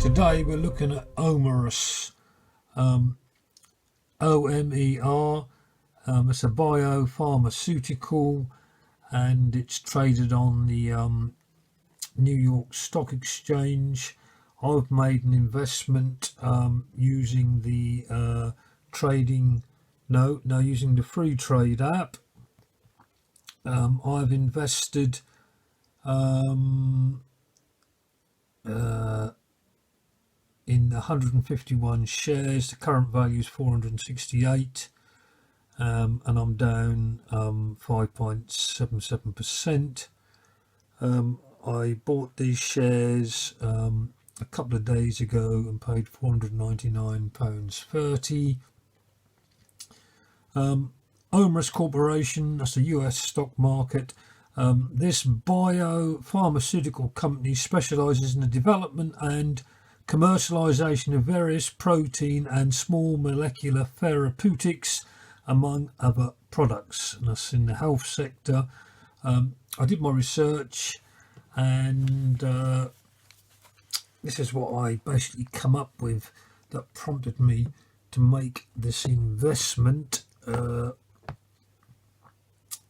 Today we're looking at Omeros, O-M-E-R. It's a biopharmaceutical and it's traded on the New York Stock Exchange. I've made an investment using the using the free trade app. I've invested in 151 shares. The current value is 468, and I'm down 5.77%. I bought these shares a couple of days ago and paid £499.30. Omeros Corporation, that's a US stock market. This biopharmaceutical company specialises in the development and commercialization of various protein and small molecular therapeutics, among other products, and that's in the health sector. I did my research, and this is what I basically come up with that prompted me to make this investment.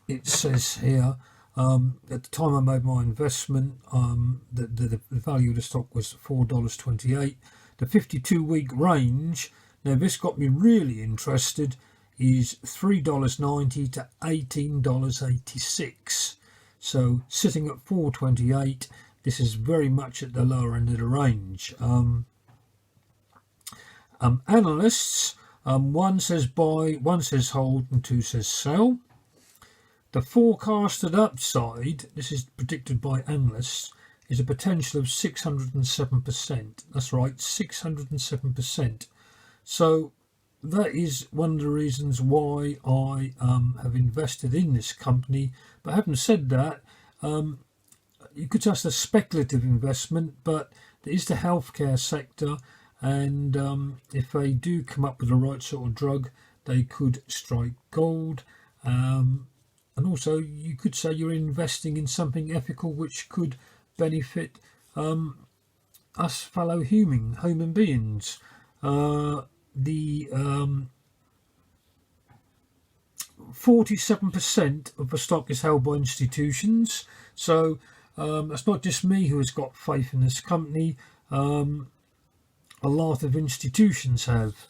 It says here, at the time I made my investment, the value of the stock was $4.28. The 52-week range, now this got me really interested, is $3.90 to $18.86. So sitting at $4.28, this is very much at the lower end of the range. Analysts, one says buy, one says hold, and two says sell. The forecasted upside, this is predicted by analysts, is a potential of 607%. That's right, 607%. So that is one of the reasons why I have invested in this company. But having said that, you could say it's a speculative investment, but it is the healthcare sector, and if they do come up with the right sort of drug, they could strike gold. And also, you could say you're investing in something ethical which could benefit us fellow human beings. The 47% of the stock is held by institutions, so that's not just me who has got faith in this company. A lot of institutions have.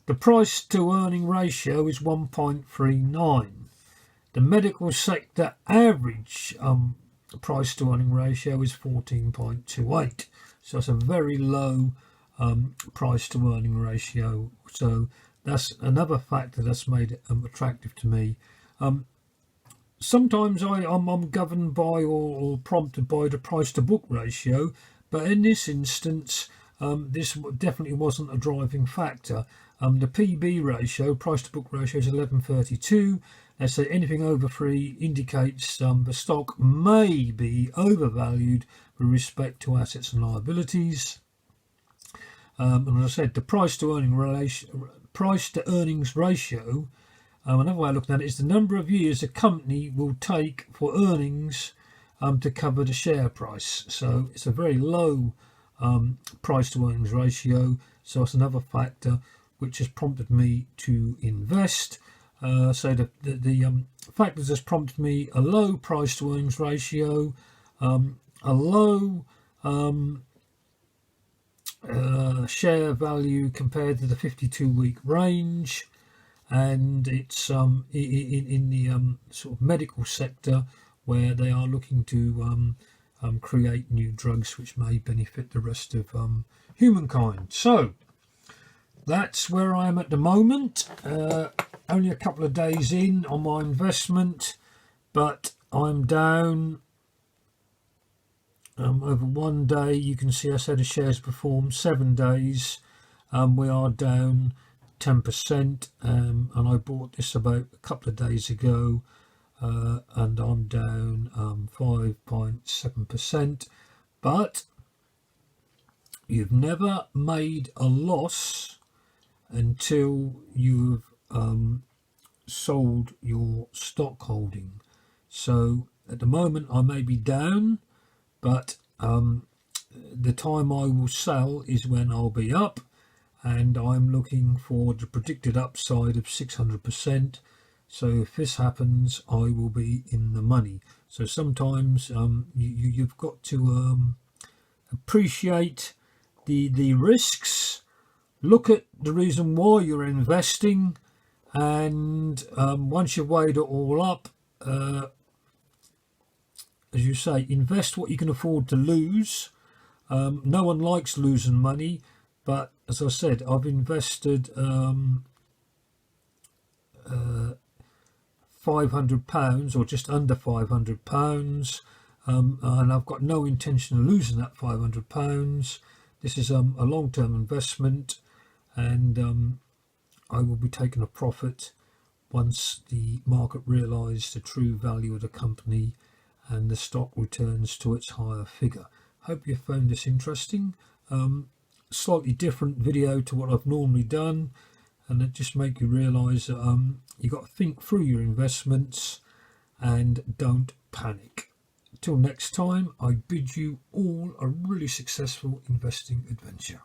The price to earning ratio is 1.39. The medical sector average price to earning ratio is 14.28. So it's a very low price to earning ratio. So that's another factor that's made it attractive to me. Sometimes I'm governed by or prompted by the price to book ratio, but in this instance, this definitely wasn't a driving factor. The PB ratio, price to book ratio, is 11.32. So anything over 3 indicates the stock may be overvalued with respect to assets and liabilities. And as I said, the price to earnings ratio, another way of looking at it is the number of years a company will take for earnings to cover the share price. So it's a very low price to earnings ratio. So it's another factor which has prompted me to invest. So the factors has prompted me: a low price to earnings ratio, a low share value compared to the 52-week range, and it's in the sort of medical sector where they are looking to create new drugs which may benefit the rest of humankind. So that's where I am at the moment. Only a couple of days in on my investment, but I'm down over 1 day. You can see I said the shares performed 7 days. We are down 10%, and I bought this about a couple of days ago, and I'm down 5.7%. But you've never made a loss until you've sold your stock holding. So at the moment I may be down, but the time I will sell is when I'll be up, and I'm looking for the predicted upside of 600%. So if this happens, I will be in the money. So sometimes you've got to appreciate the risks, look at the reason why you're investing, and once you've weighed it all up, as you say, invest what you can afford to lose. No one likes losing money, but as I said, I've invested £500 or just under £500, and I've got no intention of losing that £500. This is a long-term investment, and I will be taking a profit once the market realises the true value of the company and the stock returns to its higher figure. Hope you found this interesting. Slightly different video to what I've normally done, and it just make you realise that you've got to think through your investments and don't panic. Till next time, I bid you all a really successful investing adventure.